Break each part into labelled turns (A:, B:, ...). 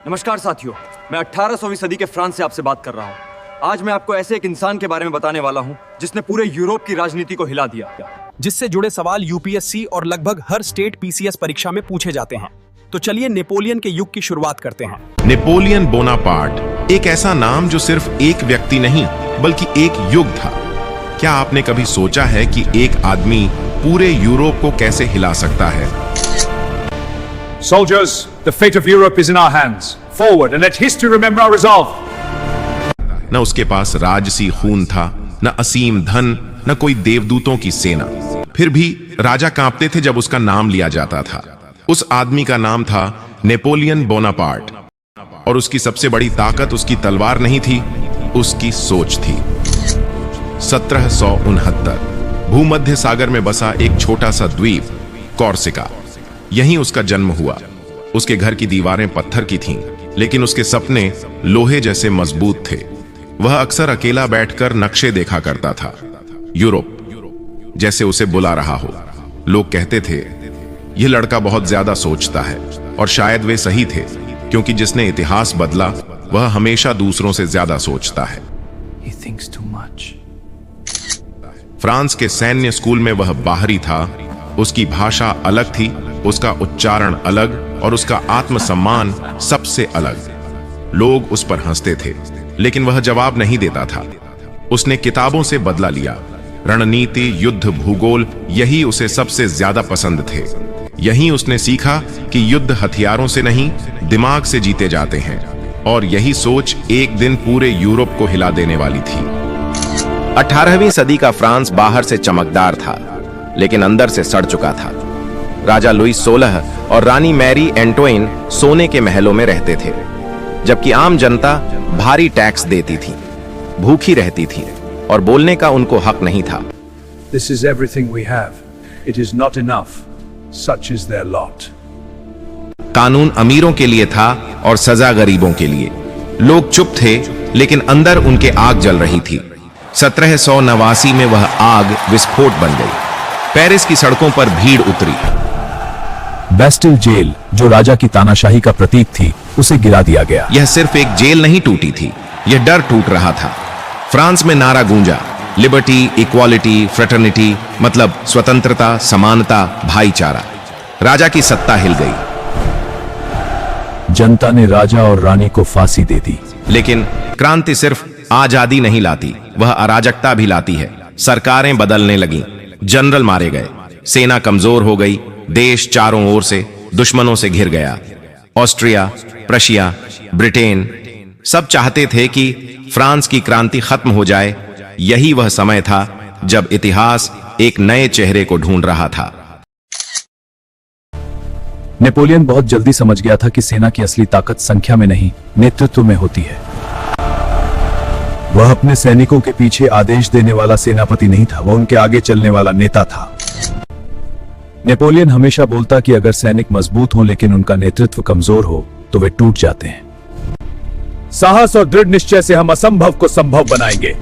A: नमस्कार साथियों, मैं 18वीं सदी के फ्रांस से आपसे बात कर रहा हूँ। आज मैं आपको ऐसे एक इंसान के बारे में बताने वाला हूँ जिसने पूरे यूरोप की राजनीति को हिला दिया,
B: जिससे जुड़े सवाल यूपीएससी और लगभग हर स्टेट पीसीएस परीक्षा में पूछे जाते हैं। तो चलिए नेपोलियन के युग की शुरुआत करते हैं।
C: नेपोलियन बोनापार्ट एक ऐसा नाम जो सिर्फ एक व्यक्ति नहीं बल्कि एक युग था। क्या आपने कभी सोचा है कि एक आदमी पूरे यूरोप को कैसे हिला सकता है?
D: Soldiers, the fate of Europe is in our hands. Forward and let history remember our resolve.
C: न उसके पास राजसी खून था, न असीम धन, न कोई देवदूतों की सेना। फिर भी राजा कांपते थे जब उसका नाम लिया जाता था। उस आदमी का नाम था नेपोलियन बोनापार्ट, और उसकी सबसे बड़ी ताकत उसकी तलवार नहीं थी, उसकी सोच थी। 1769 भूमध्य सागर में बसा एक छोटा सा द्वीप कॉर्सिका, यहीं उसका जन्म हुआ। उसके घर की दीवारें पत्थर की थीं, लेकिन उसके सपने लोहे जैसे मजबूत थे। वह अक्सर अकेला बैठकर नक्शे देखा करता था। यूरोप जैसे उसे बुला रहा हो। लोग कहते थे, यह लड़का बहुत ज्यादा सोचता है, और शायद वे सही थे, क्योंकि जिसने इतिहास बदला वह हमेशा दूसरों से ज्यादा सोचता है।
A: He thinks too much.
C: France के सैन्य स्कूल में वह बाहरी था। उसकी भाषा अलग थी, उसका उच्चारण अलग, और उसका आत्मसम्मान सबसे अलग। लोग उस पर हंसते थे, लेकिन वह जवाब नहीं देता था। उसने किताबों से बदला लिया। रणनीति, युद्ध, भूगोल, यही उसे सबसे ज्यादा पसंद थे। यहीं उसने सीखा कि युद्ध हथियारों से नहीं, दिमाग से जीते जाते हैं, और यही सोच एक दिन पूरे यूरोप को हिला देने वाली थी।
E: 18वीं सदी का फ्रांस बाहर से चमकदार था, लेकिन अंदर से सड़ चुका था। राजा लुई 16 और रानी मैरी एंटोइन सोने के महलों में रहते थे, जबकि आम जनता भारी टैक्स देती थी, भूखी रहती थी, और बोलने का उनको हक नहीं था।
D: This is everything we have. It is not enough. Such is their lot.
E: कानून अमीरों के लिए था और सजा गरीबों के लिए। लोग चुप थे, लेकिन अंदर उनके आग जल रही थी। 1789 में वह आग विस्फोट बन गई। पेरिस की सड़कों पर भीड़ उतरी।
F: बेस्टिल जेल, जो राजा की तानाशाही का प्रतीक थी, उसे गिरा दिया गया।
E: यह सिर्फ एक जेल नहीं टूटी थी, यह डर टूट रहा था। फ्रांस में नारा गूंजा, लिबर्टी, इक्वालिटी, फ्रेटर्निटी, मतलब स्वतंत्रता, समानता, भाईचारा। राजा की सत्ता हिल गई।
F: जनता ने राजा और रानी को फांसी दे दी।
E: लेकिन क्रांति सिर्फ आजादी नहीं लाती, वह अराजकता भी लाती है। सरकारें बदलने लगीं, जनरल मारे गए, सेना कमजोर हो गई, देश चारों ओर से दुश्मनों से घिर गया। ऑस्ट्रिया, प्रशिया, ब्रिटेन सब चाहते थे कि फ्रांस की क्रांति खत्म हो जाए। यही वह समय था जब इतिहास एक नए चेहरे को ढूंढ रहा था।
F: नेपोलियन बहुत जल्दी समझ गया था कि सेना की असली ताकत संख्या में नहीं, नेतृत्व में होती है। वह अपने सैनिकों के पीछे आदेश देने वाला सेनापति नहीं था, वह उनके आगे चलने वाला नेता था। नेपोलियन हमेशा बोलता कि अगर सैनिक मजबूत हों लेकिन उनका नेतृत्व कमजोर हो तो वे टूट जाते हैं। साहस और दृढ़ निश्चय से हम असंभव को संभव बनाएंगे।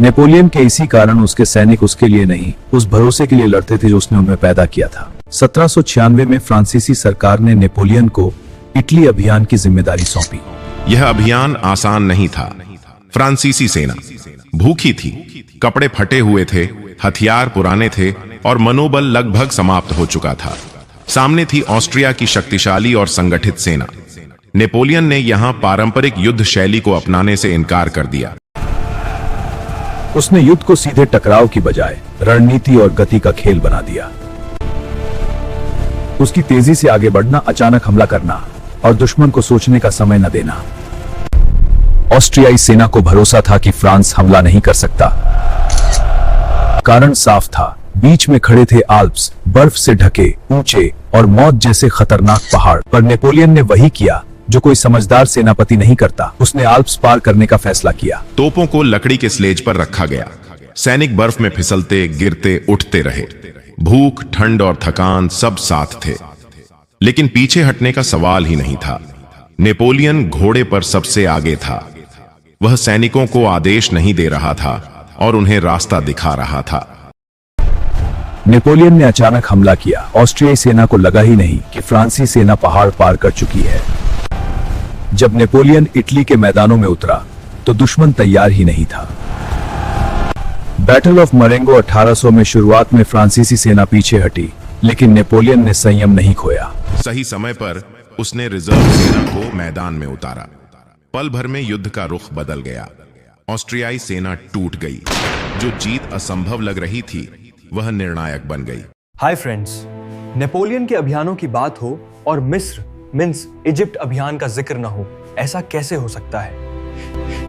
F: नेपोलियन के इसी कारण उसके सैनिक उसके लिए नहीं, उस भरोसे के लिए लड़ते थे जो उसने उनमें पैदा किया था। 1796 में फ्रांसीसी सरकार ने नेपोलियन को इटली अभियान की जिम्मेदारी सौंपी।
C: यह अभियान आसान नहीं था। फ्रांसीसी सेना भूखी थी, कपड़े फटे हुए थे, हथियार पुराने थे, और मनोबल लगभग समाप्त हो चुका था। सामने थी ऑस्ट्रिया की शक्तिशाली और संगठित सेना। नेपोलियन ने यहां पारंपरिक युद्ध शैली को अपनाने से इनकार कर दिया।
F: उसने युद्ध को सीधे टकराव की बजाय रणनीति और गति का खेल बना दिया। उसकी तेजी से आगे बढ़ना, अचानक हमला करना, और दुश्मन को सोचने का समय न देना। ऑस्ट्रियाई सेना को भरोसा था कि फ्रांस हमला नहीं कर सकता। कारण साफ था, बीच में खड़े थे आल्प्स, बर्फ से ढके ऊंचे और मौत जैसे खतरनाक पहाड़। पर नेपोलियन ने वही किया जो कोई समझदार सेनापति नहीं करता। उसने आल्प्स पार करने का फैसला किया।
C: तोपों को लकड़ी के स्लेज पर रखा गया। सैनिक बर्फ में फिसलते, गिरते, उठते रहे। भूख, ठंड और थकान सब साथ थे, लेकिन पीछे हटने का सवाल ही नहीं था। नेपोलियन घोड़े पर सबसे आगे था। वह सैनिकों को आदेश नहीं दे रहा था और उन्हें रास्ता दिखा रहा था।
F: नेपोलियन ने अचानक हमला किया। ऑस्ट्रियाई सेना को लगा ही नहीं कि फ्रांसीसी सेना पहाड़ पार कर चुकी है। जब नेपोलियन इटली के मैदानों में उतरा तो दुश्मन तैयार ही नहीं था। बैटल ऑफ मरेंगो 1800 में शुरुआत में फ्रांसीसी सेना पीछे हटी, लेकिन नेपोलियन ने संयम नहीं खोया।
C: सही समय पर उसने रिजर्व सेना को मैदान में उतारा। पल भर में युद्ध का रुख बदल गया। ऑस्ट्रियाई सेना टूट गई। जो जीत असंभव लग रही थी वह निर्णायक बन गई।
A: हाय फ्रेंड्स, नेपोलियन के अभियानों की बात हो और मिस्र मींस इजिप्ट अभियान का जिक्र न हो, ऐसा कैसे हो सकता है?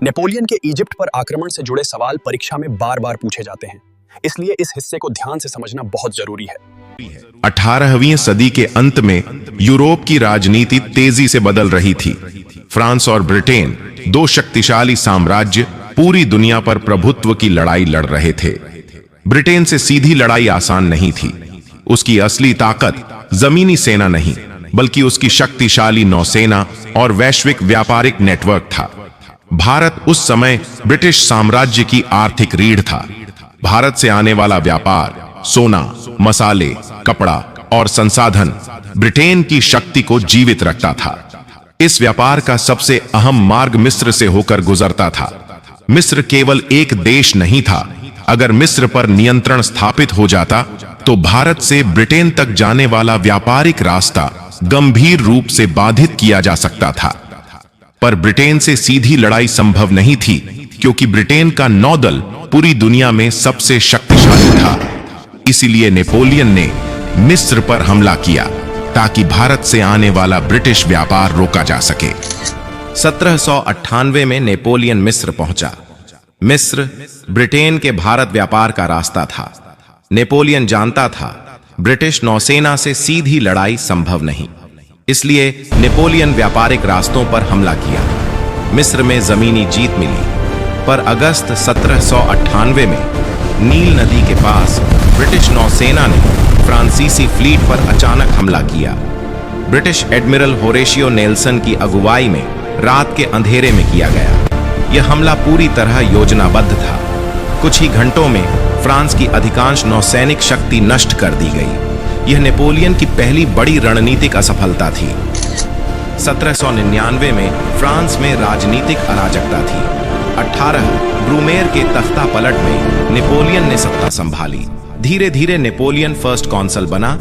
B: नेपोलियन के इजिप्ट पर आक्रमण से जुड़े सवाल परीक्षा में बार बार पूछे जाते हैं, इसलिए इस हिस्से को ध्यान से समझना बहुत जरूरी है।
C: 18वीं सदी के अंत में यूरोप की राजनीति तेजी से बदल रही थी। फ्रांस और ब्रिटेन, दो शक्तिशाली साम्राज्य, पूरी दुनिया पर प्रभुत्व की लड़ाई लड़ रहे थे। ब्रिटेन से सीधी लड़ाई आसान नहीं थी। उसकी असली ताकत जमीनी सेना नहीं, बल्कि उसकी शक्तिशाली नौसेना और वैश्विक व्यापारिक नेटवर्क था। भारत उस समय ब्रिटिश साम्राज्य की आर्थिक रीढ़ था। भारत से आने वाला व्यापार, सोना, मसाले, कपड़ा और संसाधन ब्रिटेन की शक्ति को जीवित रखता था। इस व्यापार का सबसे अहम मार्ग मिस्र से होकर गुजरता था। मिस्र केवल एक देश नहीं था। अगर मिस्र पर नियंत्रण स्थापित हो जाता तो भारत से ब्रिटेन तक जाने वाला व्यापारिक रास्ता गंभीर रूप से बाधित किया जा सकता था। पर ब्रिटेन से सीधी लड़ाई संभव नहीं थी, क्योंकि ब्रिटेन का नौदल पूरी दुनिया में सबसे शक्तिशाली था। इसीलिए नेपोलियन ने मिस्र पर हमला किया ताकि भारत से आने वाला ब्रिटिश व्यापार रोका जा सके।
E: 1798 में नेपोलियन मिस्र पहुंचा। मिस्र ब्रिटेन के भारत व्यापार का रास्ता था। नेपोलियन जानता था ब्रिटिश नौसेना से सीधी लड़ाई संभव नहीं, इसलिए नेपोलियन व्यापारिक रास्तों पर हमला किया। मिस्र में जमीनी जीत मिली, पर अगस्त 1798 में नील नदी के पास ब्रिटिश नौसेना ने फ्रांसीसी फ्लीट पर अचानक हमला किया। ब्रिटिश एडमिरल होरेशियो नेल्सन की अगुवाई में रात के अंधेरे में किया गया। यह हमला पूरी तरह योजनाबद्ध था। कुछ ही घंटों में फ्रांस की अधिकांश नौसैनिक शक्ति नष्ट कर दी गई। यह नेपोलियन की पहली बड़ी रणनीतिक असफलता थी। 1799 में फ्रांस में राजनीतिक अराजकता थी। 18 ब्रूमेर के तख्ता पलट में नेपोलियन ने सत्ता संभाली। धीरे धीरे नेपोलियन फर्स्ट कॉन्सल बना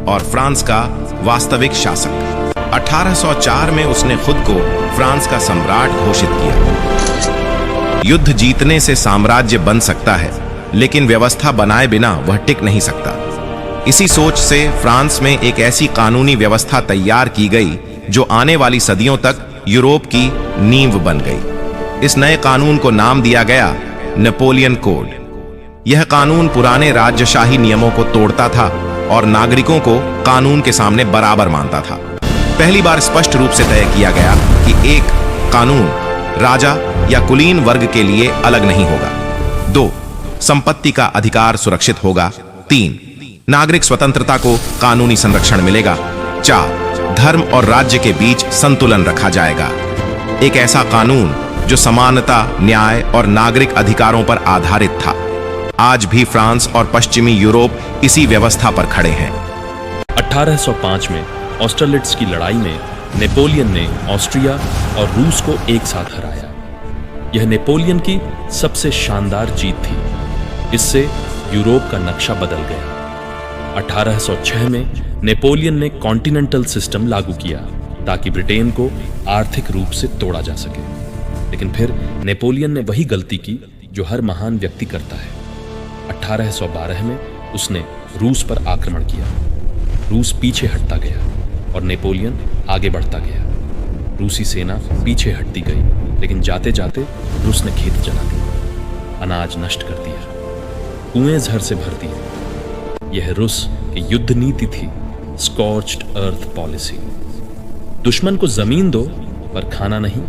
E: और फ्रांस का वास्तविक शासक। 1804 में उसने खुद को फ्रांस का सम्राट घोषित किया। युद्ध जीतने से साम्राज्य बन सकता है, लेकिन व्यवस्था बनाए बिना वह टिक नहीं सकता। इसी सोच से फ्रांस में एक ऐसी कानूनी व्यवस्था तैयार की गई जो आने वाली सदियों तक यूरोप की नींव बन गई। इस नए कानून को नाम दिया गया नेपोलियन कोड। यह कानून पुराने राज्यशाही नियमों को तोड़ता था और नागरिकों को कानून के सामने बराबर मानता था। पहली बार स्पष्ट रूप से तय किया गया कि एक कानून राजा या कुलीन वर्ग के लिए अलग नहीं होगा। 2. संपत्ति का अधिकार सुरक्षित होगा। 3. नागरिक स्वतंत्रता को कानूनी संरक्षण मिलेगा। 4. धर्म और राज्य के बीच संतुलन रखा जाएगा। एक ऐसा कानून जो समानता, न्याय और नागरिक अधिकारों पर आधारित था। आज भी फ्रांस और पश्चिमी यूरोप इसी व्यवस्था पर खड़े हैं।
G: 1805 में ऑस्टरलिट्ज की लड़ाई में नेपोलियन ने ऑस्ट्रिया और रूस को एक साथ हराया। यह नेपोलियन की सबसे शानदार जीत थी। इससे यूरोप का नक्शा बदल गया। 1806 में नेपोलियन ने कॉन्टिनेंटल सिस्टम लागू किया ताकि ब्रिटेन को आर्थिक रूप से तोड़ा जा सके। लेकिन फिर नेपोलियन ने वही गलती की जो हर महान व्यक्ति करता है। 1812 में उसने रूस पर आक्रमण किया। रूस पीछे हटता गया और नेपोलियन आगे बढ़ता गया। रूसी सेना पीछे हटती गई, लेकिन जाते जाते रूस ने खेत जला दिया, अनाज नष्ट कर दिया, कुएं जहर से भर दिए। यह रूस की युद्ध नीति थी, स्कॉर्च्ड अर्थ पॉलिसी। दुश्मन को जमीन दो पर खाना नहीं।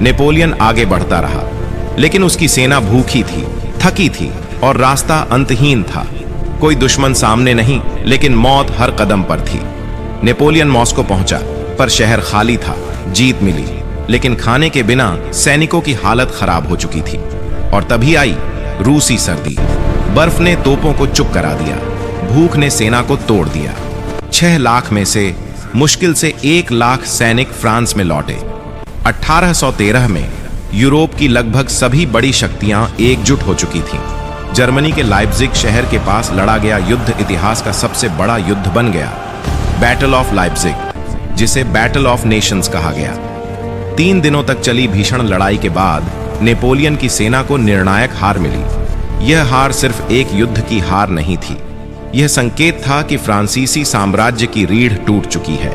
E: नेपोलियन आगे बढ़ता रहा, लेकिन उसकी सेना भूखी थी, थकी थी और रास्ता अंतहीन था। कोई दुश्मन सामने नहीं, लेकिन मौत हर कदम पर थी। नेपोलियन मॉस्को पहुंचा, पर शहर खाली था। जीत मिली, लेकिन खाने के बिना सैनिकों की हालत खराब हो चुकी थी। और तभी आई रूसी सर्दी। बर्फ ने तोपों को चुप करा दिया, भूख ने सेना को तोड़ दिया। 6 लाख में से मुश्किल से 1 लाख सैनिक फ्रांस में लौटे। 1813 में यूरोप की लगभग सभी बड़ी शक्तियां एकजुट हो चुकी थीं। जर्मनी के लाइप्जिग शहर के पास लड़ा गया युद्ध इतिहास का सबसे बड़ा युद्ध बन गया, बैटल ऑफ लाइप्जिग, जिसे बैटल ऑफ नेशंस कहा गया। 3 दिनों तक चली भीषण लड़ाई के बाद नेपोलियन की सेना को निर्णायक हार मिली। यह हार सिर्फ एक युद्ध की हार नहीं थी, यह संकेत था कि फ्रांसीसी साम्राज्य की रीढ़ टूट चुकी है।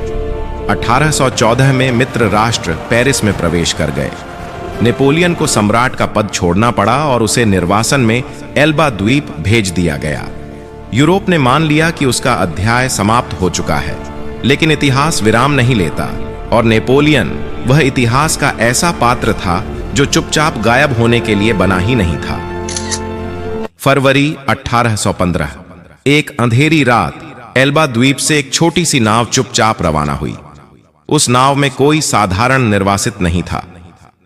E: 1814 में मित्र राष्ट्र पेरिस में प्रवेश कर गए। नेपोलियन को सम्राट का पद छोड़ना पड़ा और उसे निर्वासन में एल्बा द्वीप भेज दिया गया। यूरोप ने मान लिया कि उसका अध्याय समाप्त हो चुका है, लेकिन इतिहास विराम नहीं लेता और नेपोलियन वह इतिहास का ऐसा पात्र था जो चुपचाप गायब होने के लिए बना ही नहीं था। फरवरी 1815, एक अंधेरी रात एल्बा द्वीप से एक छोटी सी नाव चुपचाप रवाना हुई। उस नाव में कोई साधारण निर्वासित नहीं था,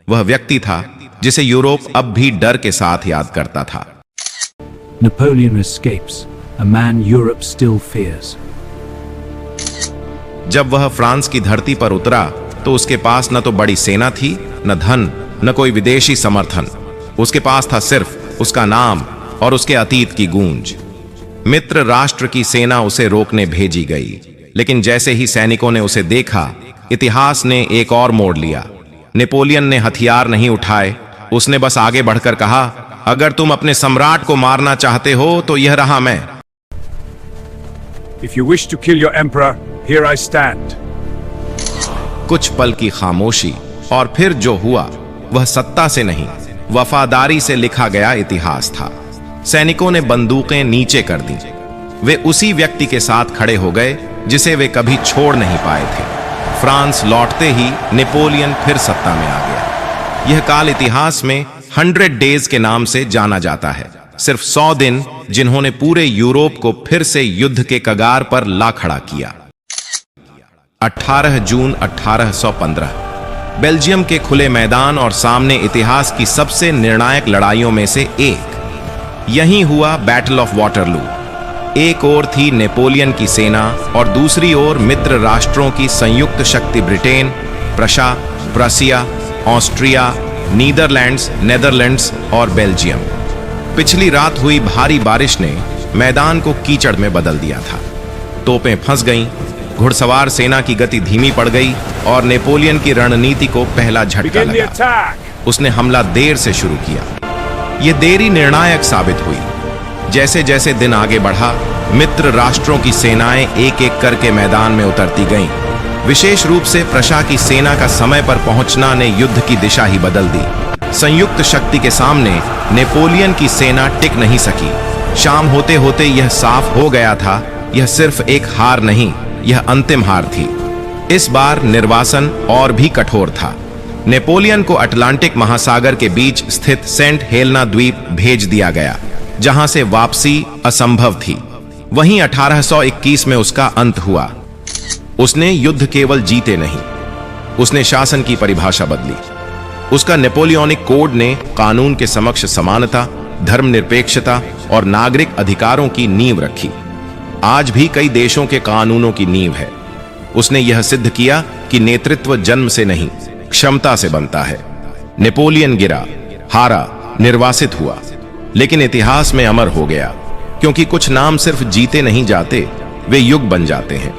E: वह व्यक्ति था जिसे यूरोप अब भी डर के साथ याद करता था।
D: Napoleon escapes, a man Europe still fears.
E: जब वह फ्रांस की धरती पर उतरा तो उसके पास न तो बड़ी सेना थी, न धन, न कोई विदेशी समर्थन। उसके पास था सिर्फ उसका नाम और उसके अतीत की गूंज। मित्र राष्ट्र की सेना उसे रोकने भेजी गई, लेकिन जैसे ही सैनिकों ने उसे देखा, इतिहास ने एक और मोड़ लिया। नेपोलियन ने हथियार नहीं उठाए, उसने बस आगे बढ़कर कहा, अगर तुम अपने सम्राट को मारना चाहते हो तो यह रहा मैं।
D: If you wish to kill your emperor, here I stand.
E: कुछ पल की खामोशी और फिर जो हुआ वह सत्ता से नहीं, वफादारी से लिखा गया इतिहास था। सैनिकों ने बंदूकें नीचे कर दी। वे उसी व्यक्ति के साथ खड़े हो गए जिसे वे कभी छोड़ नहीं पाए थे। फ्रांस लौटते ही नेपोलियन फिर सत्ता में आ गया। यह काल इतिहास में 100 डेज के नाम से जाना जाता है, सिर्फ 100 दिन जिन्होंने पूरे यूरोप को फिर से युद्ध के कगार पर ला खड़ा किया। 18 जून 1815, बेल्जियम के खुले मैदान और सामने इतिहास की सबसे निर्णायक लड़ाइयों में से एक। यहीं हुआ बैटल ऑफ वाटरलू। एक ओर थी नेपोलियन की सेना और दूसरी ओर मित्र राष्ट्रों की संयुक्त शक्ति Britain, Prussia, Austria, Netherlands, Netherlands और बेल्जियम। पिछली रात हुई भारी बारिश ने मैदान को कीचड़ में बदल दिया था। तोपें फंस गईं, घुड़सवार सेना की गति धीमी पड़ गई और नेपोलियन की रणनीति को पहला झटका लगा। उसने हमला देर से शुरू किया। यह देरी निर्णायक साबित हुई। जैसे जैसे दिन आगे बढ़ा, मित्र राष्ट्रों की सेनाएं एक एक करके मैदान में उतरती गईं। विशेष रूप से प्रशा की सेना का समय पर पहुंचना ने युद्ध की दिशा ही बदल दी। संयुक्त शक्ति के सामने नेपोलियन की सेना टिक नहीं सकी। शाम होते होते यह साफ हो गया था, यह सिर्फ एक हार नहीं, यह अंतिम हार थी। इस बार निर्वासन और भी कठोर था। नेपोलियन को अटलांटिक महासागर के बीच स्थित सेंट हेलेना द्वीप भेज दिया गया, जहां से वापसी असंभव थी। वहीं 1821 में उसका अंत हुआ। उसने युद्ध केवल जीते नहीं, उसने शासन की परिभाषा बदली। उसका नेपोलियनिक कोड ने कानून के समक्ष समानता, धर्मनिरपेक्षता और नागरिक अधिकारों की नींव रखी। आज भी कई देशों के कानूनों की नींव है। उसने यह सिद्ध किया कि नेतृत्व जन्म से नहीं, क्षमता से बनता है। नेपोलियन गिरा, हारा, निर्वासित हुआ, लेकिन इतिहास में अमर हो गया, क्योंकि कुछ नाम सिर्फ जीते नहीं जाते, वे युग बन जाते हैं।